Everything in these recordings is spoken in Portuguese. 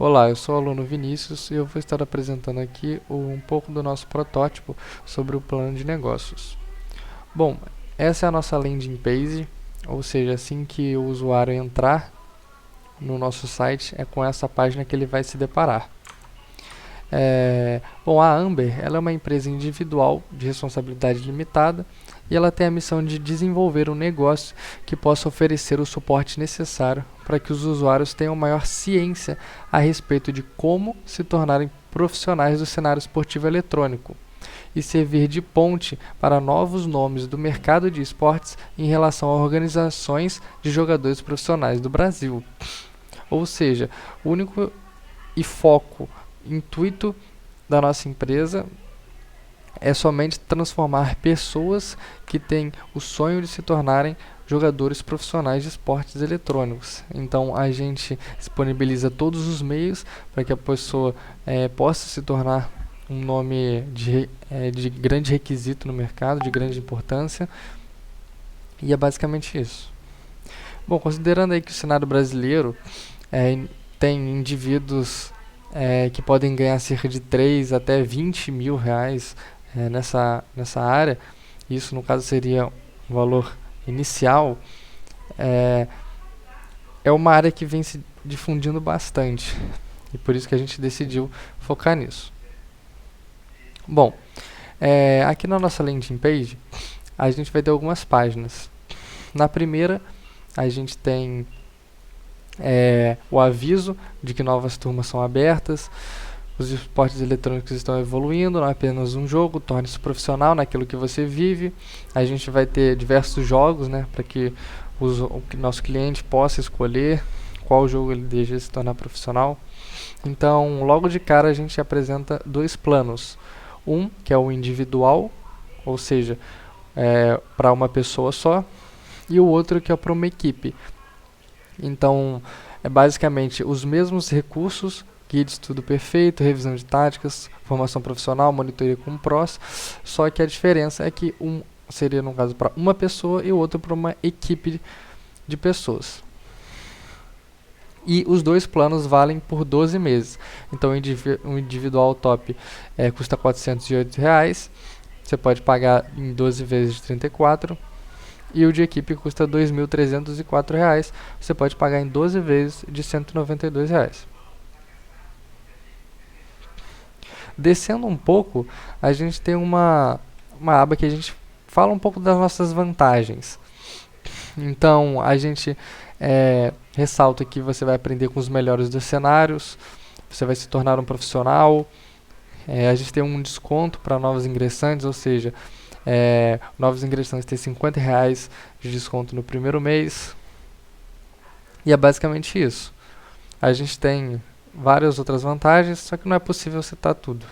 Olá, eu sou o aluno Vinícius e eu vou estar apresentando aqui um pouco do nosso protótipo sobre o plano de negócios. Bom, essa é a nossa landing page, ou seja, assim que o usuário entrar no nosso site, é com essa página que ele vai se deparar. Bom, a Amber ela é uma empresa individual de responsabilidade limitada e ela tem a missão de desenvolver um negócio que possa oferecer o suporte necessário para que os usuários tenham maior ciência a respeito de como se tornarem profissionais do cenário esportivo eletrônico e servir de ponte para novos nomes do mercado de esportes em relação a organizações de jogadores profissionais do Brasil. Ou seja, o único e foco intuito da nossa empresa é somente transformar pessoas que têm o sonho de se tornarem jogadores profissionais de esportes eletrônicos. Então a gente disponibiliza todos os meios para que a pessoa possa se tornar um nome de grande requisito no mercado, de grande importância, e é basicamente isso. Bom, considerando aí que o cenário brasileiro tem indivíduos que podem ganhar cerca de 3 até 20 mil reais nessa área, isso no caso seria um valor inicial, é uma área que vem se difundindo bastante e por isso que a gente decidiu focar nisso. Bom, aqui na nossa landing page a gente vai ter algumas páginas. Na primeira a gente tem o aviso de que novas turmas são abertas, os esportes eletrônicos estão evoluindo, não é apenas um jogo, torne-se profissional naquilo que você vive. A gente vai ter diversos jogos, para que o nosso cliente possa escolher qual jogo ele deseja se tornar profissional. Então, logo de cara a gente apresenta dois planos. Um, que é o individual, ou seja, para uma pessoa só, e o outro que é para uma equipe. Então, é basicamente os mesmos recursos: guia de estudo perfeito, revisão de táticas, formação profissional, monitoria com pros, só que a diferença é que um seria, no caso, para uma pessoa e o outro para uma equipe de pessoas. E os dois planos valem por 12 meses. Então, o individual top custa R$ 408, você pode pagar em 12 vezes de 34. E o de equipe custa R$ 2.304, você pode pagar em 12 vezes de R$ 192. Descendo um pouco, a gente tem uma aba que a gente fala um pouco das nossas vantagens. Então, a gente ressalta que você vai aprender com os melhores dos cenários, você vai se tornar um profissional, a gente tem um desconto para novos ingressantes, ou seja, novos ingressantes têm R$ 50 de desconto no primeiro mês. E é basicamente isso. A gente tem várias outras vantagens, só que não é possível citar tudo.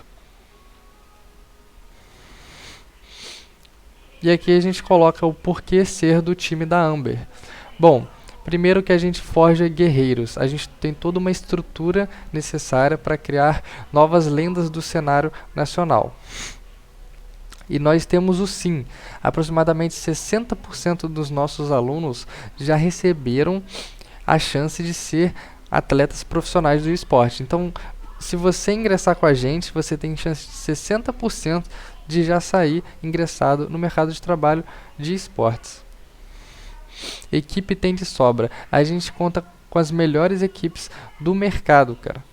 E aqui a gente coloca o porquê ser do time da Amber. Bom, primeiro que a gente forja guerreiros. A gente tem toda uma estrutura necessária para criar novas lendas do cenário nacional. E nós temos o sim. Aproximadamente 60% dos nossos alunos já receberam a chance de ser atletas profissionais do esporte. Então, se você ingressar com a gente, você tem chance de 60% de já sair ingressado no mercado de trabalho de esportes. Equipe tem de sobra. A gente conta com as melhores equipes do mercado, cara.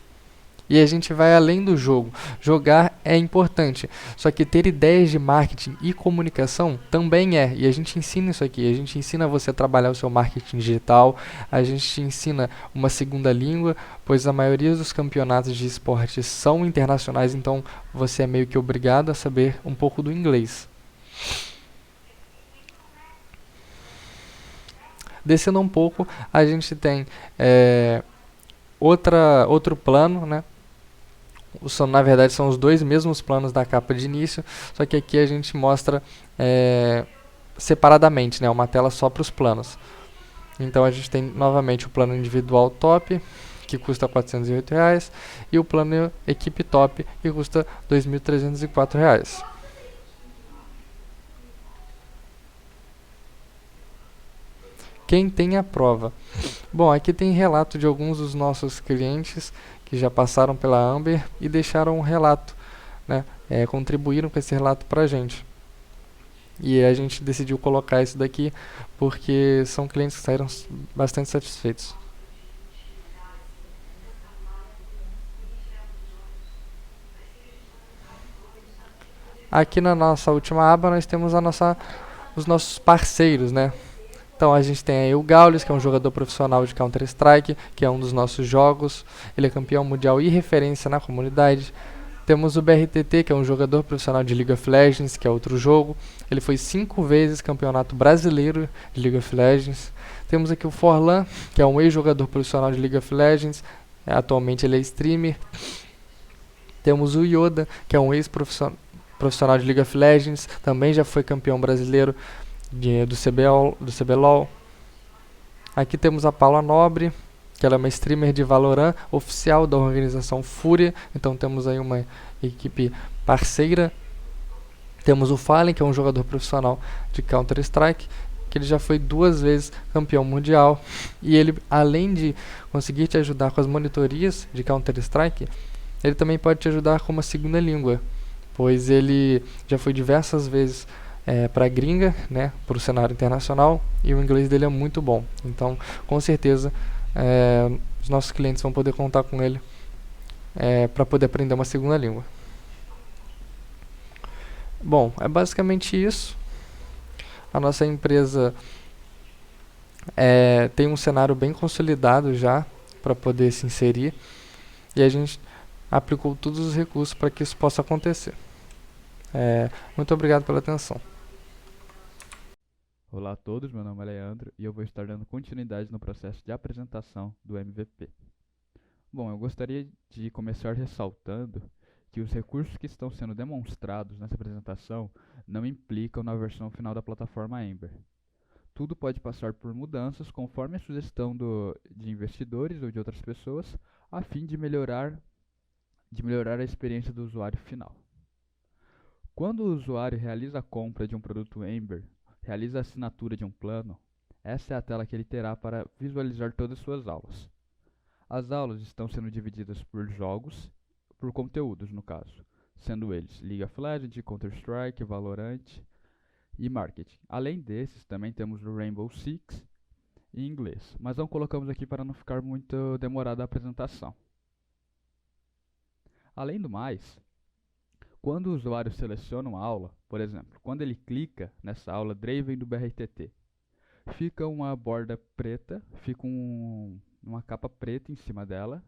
E a gente vai além do jogo. Jogar é importante, só que ter ideias de marketing e comunicação também é. E a gente ensina isso aqui. A gente ensina você a trabalhar o seu marketing digital. A gente te ensina uma segunda língua, pois a maioria dos campeonatos de esportes são internacionais, então você é meio que obrigado a saber um pouco do inglês. Descendo um pouco, a gente tem outro plano, na verdade são os dois mesmos planos da capa de início, só que aqui a gente mostra separadamente, uma tela só para os planos. Então a gente tem novamente o plano individual top, que custa R$ 408, e o plano equipe top, que custa R$ 2.304. Quem tem a prova? Bom, aqui tem relato de alguns dos nossos clientes que já passaram pela Amber e deixaram um relato, né? Contribuíram com esse relato para a gente. E a gente decidiu colocar isso daqui porque são clientes que saíram bastante satisfeitos. Aqui na nossa última aba nós temos os nossos parceiros, né? Então a gente tem aí o Gaules, que é um jogador profissional de Counter-Strike, que é um dos nossos jogos. Ele é campeão mundial e referência na comunidade. Temos o BRTT, que é um jogador profissional de League of Legends, que é outro jogo. Ele foi 5 vezes campeonato brasileiro de League of Legends. Temos aqui o Forlan, que é um ex-jogador profissional de League of Legends. Atualmente ele é streamer. Temos o Yoda, que é um ex-profissional de League of Legends. Também já foi campeão brasileiro do CBLOL. Aqui temos a Paula Nobre, que ela é uma streamer de Valorant, oficial da organização Fúria. Então temos aí uma equipe parceira. Temos o Fallen, que é um jogador profissional de Counter-Strike, que ele já foi 2 vezes campeão mundial. E ele, além de conseguir te ajudar com as monitorias de Counter-Strike, ele também pode te ajudar com uma segunda língua, pois ele já foi diversas vezes para a gringa, né, para o cenário internacional, e o inglês dele é muito bom. Então, com certeza, os nossos clientes vão poder contar com ele para poder aprender uma segunda língua. Bom, é basicamente isso. A nossa empresa tem um cenário bem consolidado já para poder se inserir, e a gente aplicou todos os recursos para que isso possa acontecer. Muito obrigado pela atenção. Olá a todos, meu nome é Leandro e eu vou estar dando continuidade no processo de apresentação do MVP. Bom, eu gostaria de começar ressaltando que os recursos que estão sendo demonstrados nessa apresentação não implicam na versão final da plataforma Ember. Tudo pode passar por mudanças conforme a sugestão de investidores ou de outras pessoas, a fim de melhorar a experiência do usuário final. Quando o usuário realiza a compra de um produto Ember, realiza a assinatura de um plano, essa é a tela que ele terá para visualizar todas as suas aulas. As aulas estão sendo divididas por jogos, por conteúdos no caso, sendo eles League of Legends, Counter-Strike, Valorant e Marketing. Além desses, também temos o Rainbow Six e inglês, mas não colocamos aqui para não ficar muito demorada a apresentação. Além do mais, quando o usuário seleciona uma aula, por exemplo, quando ele clica nessa aula Draven do BRTT, fica uma borda preta, fica uma capa preta em cima dela,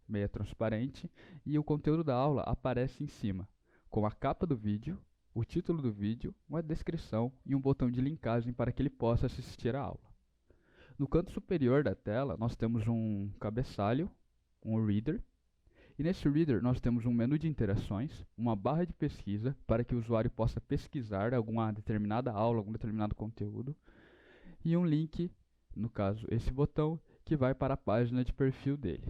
meia transparente, e o conteúdo da aula aparece em cima, com a capa do vídeo, o título do vídeo, uma descrição e um botão de linkagem para que ele possa assistir a aula. No canto superior da tela, nós temos um cabeçalho, um reader, e nesse reader nós temos um menu de interações, uma barra de pesquisa para que o usuário possa pesquisar alguma determinada aula, algum determinado conteúdo, e um link, no caso esse botão, que vai para a página de perfil dele.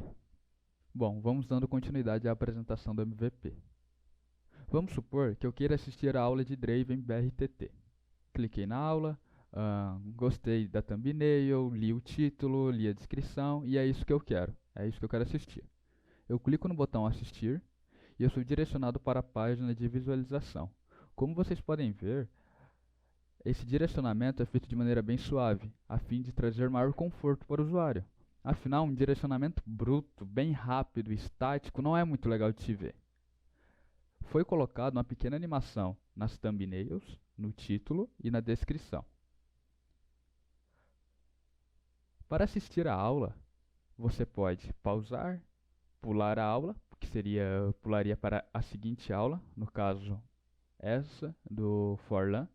Bom, vamos dando continuidade à apresentação do MVP. Vamos supor que eu queira assistir a aula de Draven BRTT. Cliquei na aula, gostei da thumbnail, li o título, li a descrição e é isso que eu quero. É isso que eu quero assistir. Eu clico no botão assistir e eu sou direcionado para a página de visualização. Como vocês podem ver, esse direcionamento é feito de maneira bem suave, a fim de trazer maior conforto para o usuário. Afinal, um direcionamento bruto, bem rápido e estático não é muito legal de se ver. Foi colocado uma pequena animação nas thumbnails, no título e na descrição. Para assistir a aula, você pode pausar, pular a aula, que pularia para a seguinte aula, no caso essa do Forlan,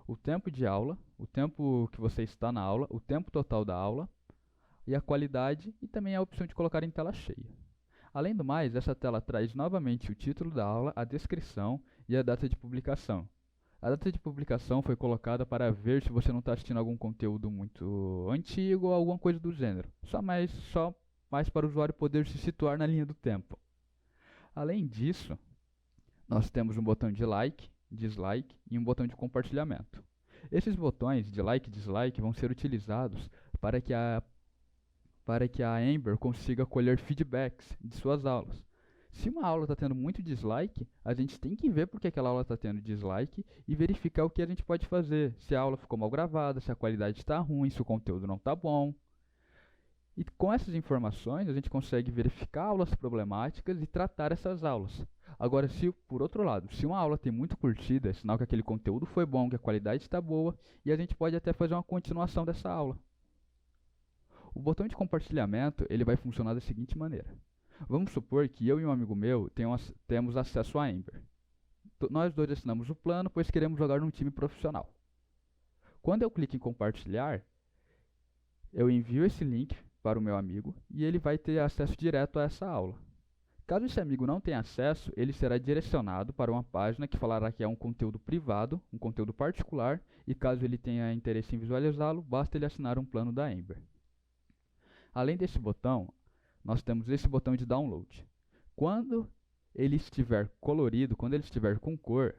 o tempo de aula, o tempo que você está na aula, o tempo total da aula e a qualidade e também a opção de colocar em tela cheia. Além do mais, essa tela traz novamente o título da aula, a descrição e a data de publicação. A data de publicação foi colocada para ver se você não está assistindo algum conteúdo muito antigo ou alguma coisa do gênero, só mais para o usuário poder se situar na linha do tempo. Além disso, nós temos um botão de like, dislike e um botão de compartilhamento. Esses botões de like e dislike vão ser utilizados para que a Ember consiga colher feedbacks de suas aulas. Se uma aula está tendo muito dislike, a gente tem que ver por que aquela aula está tendo dislike e verificar o que a gente pode fazer. Se a aula ficou mal gravada, se a qualidade está ruim, se o conteúdo não está bom. E com essas informações, a gente consegue verificar aulas problemáticas e tratar essas aulas. Agora, se por outro lado, se uma aula tem muito curtida, é sinal que aquele conteúdo foi bom, que a qualidade está boa, e a gente pode até fazer uma continuação dessa aula. O botão de compartilhamento ele vai funcionar da seguinte maneira. Vamos supor que eu e um amigo meu temos acesso a Ember. Nós dois assinamos o plano, pois queremos jogar num time profissional. Quando eu clico em compartilhar, eu envio esse link para o meu amigo e ele vai ter acesso direto a essa aula. Caso esse amigo não tenha acesso, ele será direcionado para uma página que falará que é um conteúdo privado, um conteúdo particular, e caso ele tenha interesse em visualizá-lo, basta ele assinar um plano da Ember. Além desse botão, nós temos esse botão de download. Quando ele estiver colorido, quando ele estiver com cor,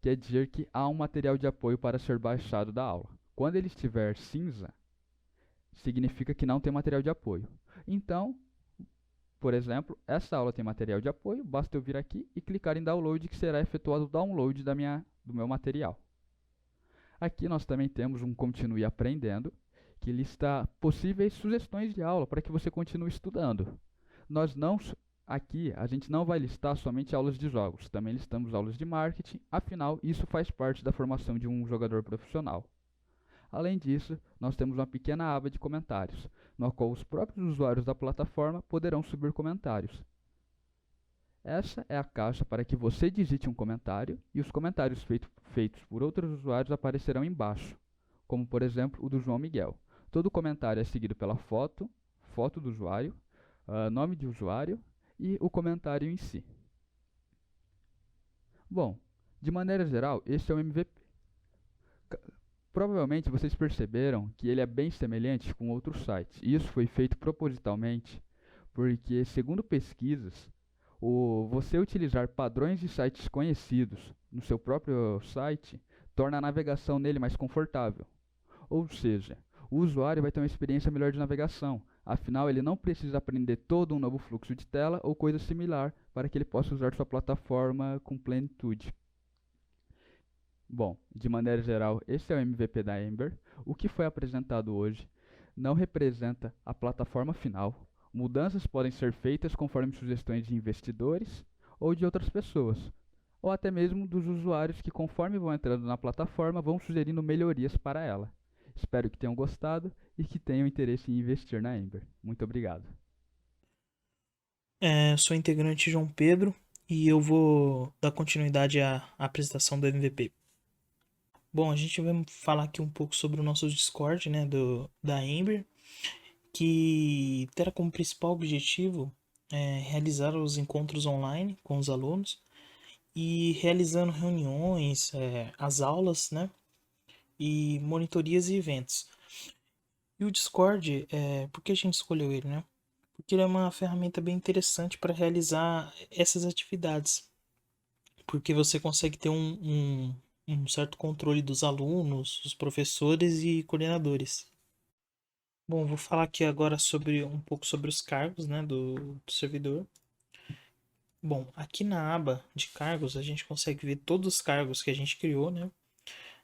quer dizer que há um material de apoio para ser baixado da aula. Quando ele estiver cinza, significa que não tem material de apoio. Então, por exemplo, essa aula tem material de apoio, basta eu vir aqui e clicar em download que será efetuado o download do meu material. Aqui nós também temos um continue aprendendo, que lista possíveis sugestões de aula para que você continue estudando. Aqui a gente não vai listar somente aulas de jogos, também listamos aulas de marketing, afinal isso faz parte da formação de um jogador profissional. Além disso, nós temos uma pequena aba de comentários, na qual os próprios usuários da plataforma poderão subir comentários. Essa é a caixa para que você digite um comentário e os comentários feitos por outros usuários aparecerão embaixo, como por exemplo o do João Miguel. Todo comentário é seguido pela foto do usuário, nome de usuário e o comentário em si. Bom, de maneira geral, esse é o MVP. Provavelmente vocês perceberam que ele é bem semelhante com outros sites. E isso foi feito propositalmente porque, segundo pesquisas, você utilizar padrões de sites conhecidos no seu próprio site torna a navegação nele mais confortável. Ou seja, o usuário vai ter uma experiência melhor de navegação. Afinal, ele não precisa aprender todo um novo fluxo de tela ou coisa similar para que ele possa usar sua plataforma com plenitude. Bom, de maneira geral, esse é o MVP da Ember. O que foi apresentado hoje não representa a plataforma final. Mudanças podem ser feitas conforme sugestões de investidores ou de outras pessoas, ou até mesmo dos usuários que, conforme vão entrando na plataforma, vão sugerindo melhorias para ela. Espero que tenham gostado e que tenham interesse em investir na Ember. Muito obrigado. Sou integrante João Pedro e eu vou dar continuidade à apresentação do MVP. Bom, a gente vai falar aqui um pouco sobre o nosso Discord, né, da Ember, que terá como principal objetivo realizar os encontros online com os alunos e realizando reuniões, as aulas, né, e monitorias e eventos. E o Discord, por que a gente escolheu ele, né? Porque ele é uma ferramenta bem interessante para realizar essas atividades, porque você consegue ter um certo controle dos alunos, dos professores e coordenadores. Bom, vou falar aqui agora um pouco sobre os cargos, né, do servidor. Bom, aqui na aba de cargos a gente consegue ver todos os cargos que a gente criou, né?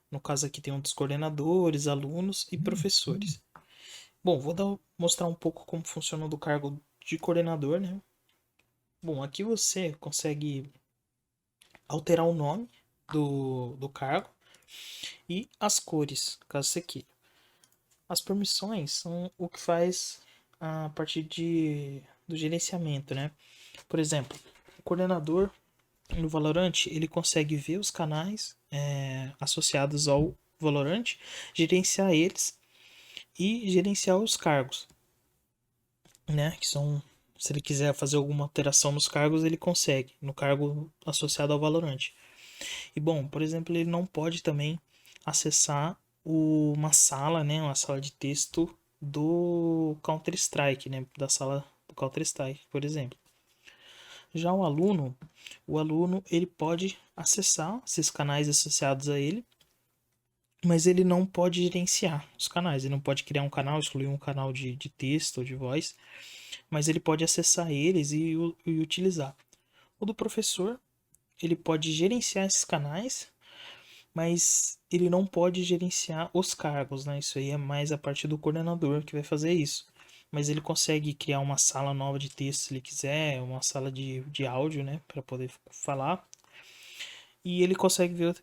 No caso aqui tem um dos coordenadores, alunos e professores. Bom, mostrar um pouco como funciona o do cargo de coordenador, né? Bom, aqui você consegue alterar o nome do cargo e as cores, caso você queira. As permissões são o que faz a partir do gerenciamento, né? Por exemplo, o coordenador no Valorant, ele consegue ver os canais associados ao Valorant, gerenciar eles e gerenciar os cargos, né? Que são, se ele quiser fazer alguma alteração nos cargos, ele consegue, no cargo associado ao Valorant. E bom, por exemplo, ele não pode também acessar uma sala, né? Uma sala de texto do Counter-Strike, né? Da sala do Counter-Strike, por exemplo. Já o aluno ele pode acessar esses canais associados a ele mas ele não pode gerenciar os canais. Ele não pode criar um canal, excluir um canal de texto ou de voz, mas ele pode acessar eles e utilizar. O do professor, ele pode gerenciar esses canais, mas ele não pode gerenciar os cargos, né? Isso aí é mais a parte do coordenador que vai fazer isso. Mas ele consegue criar uma sala nova de texto se ele quiser, uma sala de áudio, né, para poder falar. E ele consegue ver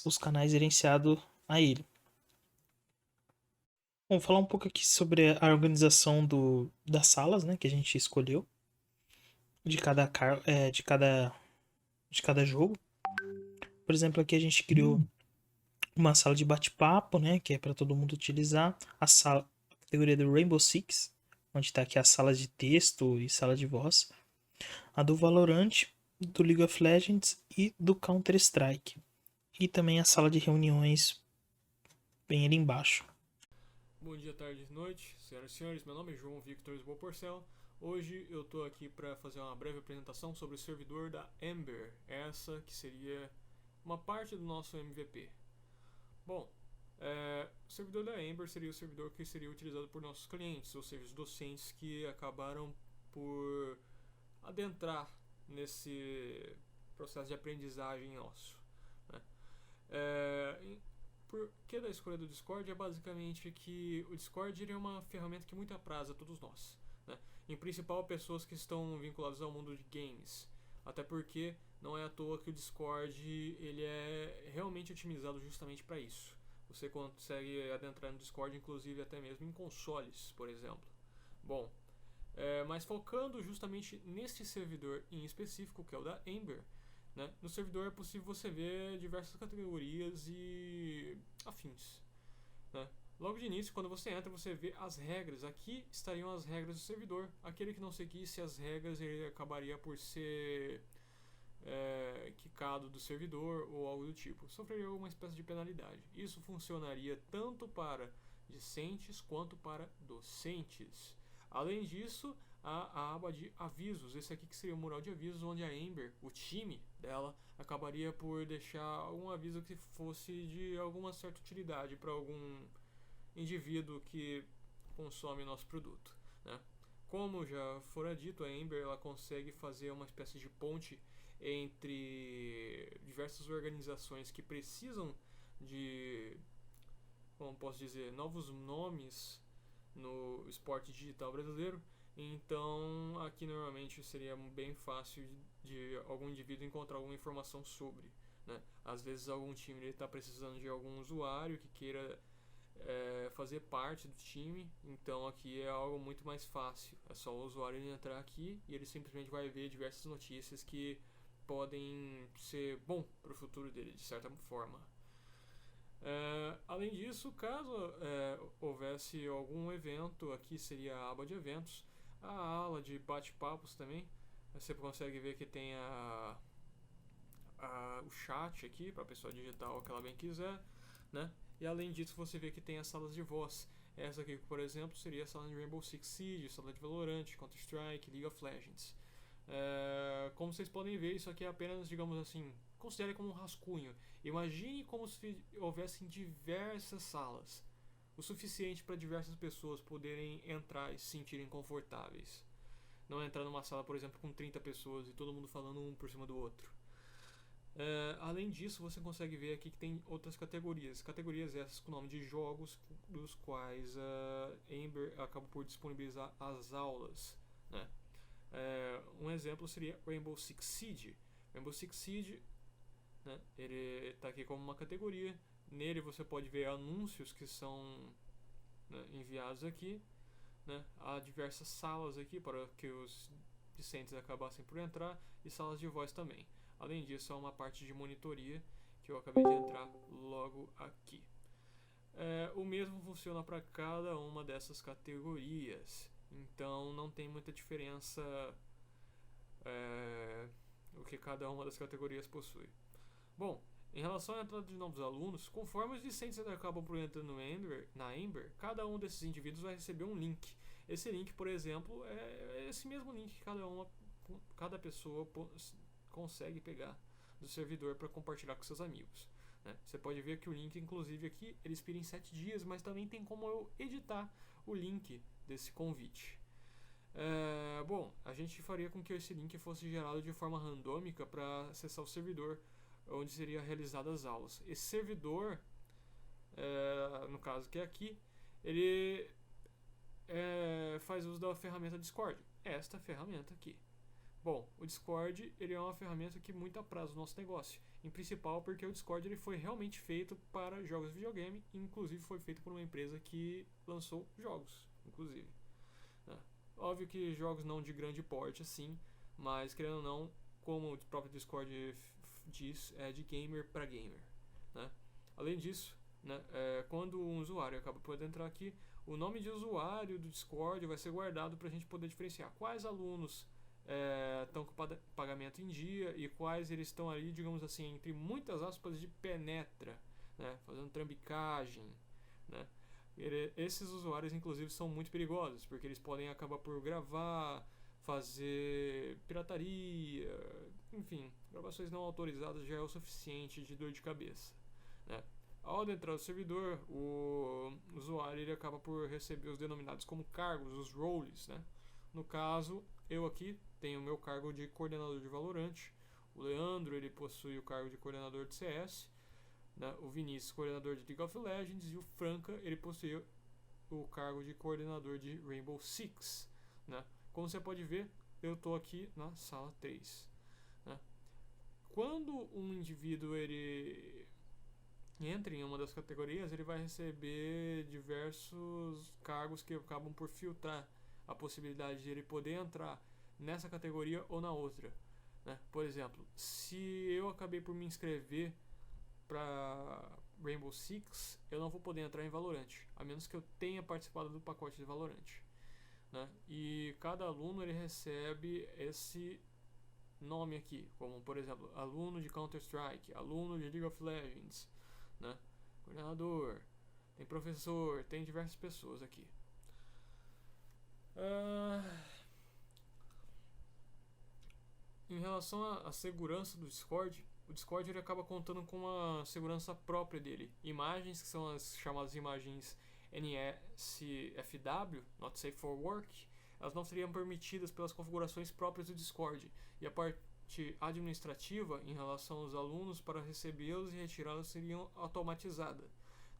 os canais gerenciados a ele. Vamos falar um pouco aqui sobre a organização das salas, né, que a gente escolheu de cada jogo. Por exemplo, aqui a gente criou uma sala de bate-papo, né, que é para todo mundo utilizar. A categoria do Rainbow Six, onde está aqui as salas de texto e sala de voz. A do Valorant, do League of Legends e do Counter-Strike. E também a sala de reuniões bem ali embaixo. Bom dia, tarde e noite, senhoras e senhores. Meu nome é João Victor Lisboa Porcel. Hoje eu estou aqui para fazer uma breve apresentação sobre o servidor da Ember, essa que seria uma parte do nosso MVP. Bom, o servidor da Ember seria o servidor que seria utilizado por nossos clientes, ou seja, os docentes que acabaram por adentrar nesse processo de aprendizagem nosso, né? Por que da escolha do Discord é basicamente que o Discord é uma ferramenta que muito apraz a todos nós, né? Em principal pessoas que estão vinculadas ao mundo de games, até porque não é à toa que o Discord ele é realmente otimizado justamente para isso. Você consegue adentrar no Discord, inclusive até mesmo em consoles, por exemplo. Bom, mas focando justamente neste servidor em específico, que é o da Ember, né? No servidor é possível você ver diversas categorias e afins, né? Logo de início, quando você entra, você vê as regras. Aqui estariam as regras do servidor. Aquele que não seguisse as regras, ele acabaria por ser quicado do servidor ou algo do tipo. Sofreria uma espécie de penalidade. Isso funcionaria tanto para discentes quanto para docentes. Além disso, a aba de avisos. Esse aqui que seria o mural de avisos, onde a Ember, o time dela, acabaria por deixar um aviso que fosse de alguma certa utilidade para algum indivíduo que consome nosso produto, né? Como já fora dito, a Ember ela consegue fazer uma espécie de ponte entre diversas organizações que precisam de, como posso dizer, novos nomes no esporte digital brasileiro. Então, aqui normalmente seria bem fácil de algum indivíduo encontrar alguma informação sobre, né? Às vezes algum time está precisando de algum usuário que queira fazer parte do time, então aqui é algo muito mais fácil. É só o usuário entrar aqui e ele simplesmente vai ver diversas notícias que podem ser bom para o futuro dele, de certa forma. Além disso, caso houvesse algum evento, aqui seria a aba de eventos, a ala de bate-papos também. Você consegue ver que tem o chat aqui para a pessoa digitar o que ela bem quiser, né? E além disso, você vê que tem as salas de voz. Essa aqui, por exemplo, seria a sala de Rainbow Six Siege, sala de Valorant, Counter-Strike, League of Legends. Como vocês podem ver, isso aqui é apenas, digamos assim, considere como um rascunho. Imagine como se houvessem diversas salas, o suficiente para diversas pessoas poderem entrar e se sentirem confortáveis. Não entrar numa sala, por exemplo, com 30 pessoas e todo mundo falando um por cima do outro. Além disso, você consegue ver aqui que tem outras categorias. Categorias essas com o nome de jogos, dos quais a Ember acaba por disponibilizar as aulas, né? Um exemplo seria Rainbow Six Siege. Rainbow Six Siege, né, ele está aqui como uma categoria. Nele você pode ver anúncios que são, né, enviados aqui, né? Há diversas salas aqui para que os discentes acabassem por entrar e salas de voz também. Além disso, há uma parte de monitoria que eu acabei de entrar logo aqui. O mesmo funciona para cada uma dessas categorias, então não tem muita diferença o que cada uma das categorias possui. Bom, em relação à entrada de novos alunos, conforme os discentes acabam por entrar na Ember, cada um desses indivíduos vai receber um link. Esse link, por exemplo, é esse mesmo link que cada pessoa consegue pegar do servidor para compartilhar com seus amigos, né? Você pode ver que o link, inclusive aqui, ele expira em 7 dias, mas também tem como eu editar o link desse convite. Bom, a gente faria com que esse link fosse gerado de forma randômica para acessar o servidor onde seria realizadas as aulas. Esse servidor, no caso que é aqui, ele faz uso da ferramenta Discord. Esta ferramenta aqui. Bom, o Discord ele é uma ferramenta que muito apraz o nosso negócio. Em principal porque o Discord ele foi realmente feito para jogos de videogame, e inclusive foi feito por uma empresa que lançou jogos, inclusive. Né? Óbvio que jogos não de grande porte assim, mas querendo ou não, como o próprio Discord diz, é de gamer para gamer. Né? Além disso, né, quando um usuário acaba por entrar aqui, o nome de usuário do Discord vai ser guardado para a gente poder diferenciar quais alunos estão com pagamento em dia e quais eles estão ali, digamos assim, entre muitas aspas, de penetra, né, fazendo trambicagem, né. Esses usuários, inclusive, são muito perigosos, porque eles podem acabar por gravar, fazer pirataria, enfim, gravações não autorizadas já é o suficiente de dor de cabeça, né. Ao adentrar o servidor, o usuário ele acaba por receber os denominados como cargos, os roles, né. No caso, eu aqui tenho o meu cargo de coordenador de Valorant, o Leandro ele possui o cargo de coordenador de CS, né? O Vinícius coordenador de League of Legends e o Franca ele possui o cargo de coordenador de Rainbow Six, né? Como você pode ver, eu estou aqui na sala 3, né? Quando um indivíduo ele entra em uma das categorias, ele vai receber diversos cargos que acabam por filtrar a possibilidade de ele poder entrar nessa categoria ou na outra, né? Por exemplo, se eu acabei por me inscrever para Rainbow Six, eu não vou poder entrar em Valorant, a menos que eu tenha participado do pacote de Valorant, né? E cada aluno ele recebe esse nome aqui, como por exemplo, aluno de Counter-Strike, aluno de League of Legends, né? Coordenador, tem professor, tem diversas pessoas aqui. Em relação à segurança do Discord, o Discord ele acaba contando com uma segurança própria dele. Imagens, que são as chamadas imagens NSFW, Not Safe for Work, elas não seriam permitidas pelas configurações próprias do Discord. E a parte administrativa, em relação aos alunos, para recebê-los e retirá-los, seriam automatizadas,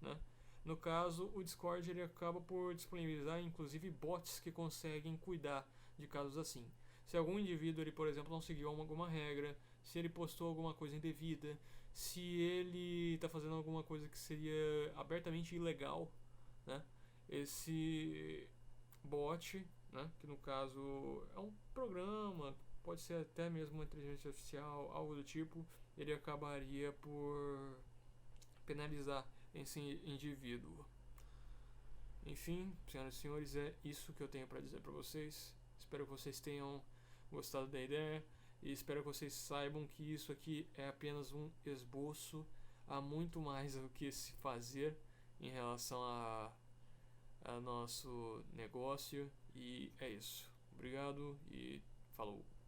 né? No caso, o Discord ele acaba por disponibilizar inclusive bots que conseguem cuidar de casos assim. Se algum indivíduo, ele, por exemplo, não seguiu alguma regra, se ele postou alguma coisa indevida, se ele está fazendo alguma coisa que seria abertamente ilegal, né? Esse bot, né, que no caso é um programa, pode ser até mesmo uma inteligência artificial, algo do tipo, ele acabaria por penalizar esse indivíduo. Enfim, senhoras e senhores, é isso que eu tenho para dizer para vocês. Espero que vocês tenham gostado da ideia e espero que vocês saibam que isso aqui é apenas um esboço, há muito mais o que se fazer em relação a nosso negócio, e é isso. Obrigado e falou.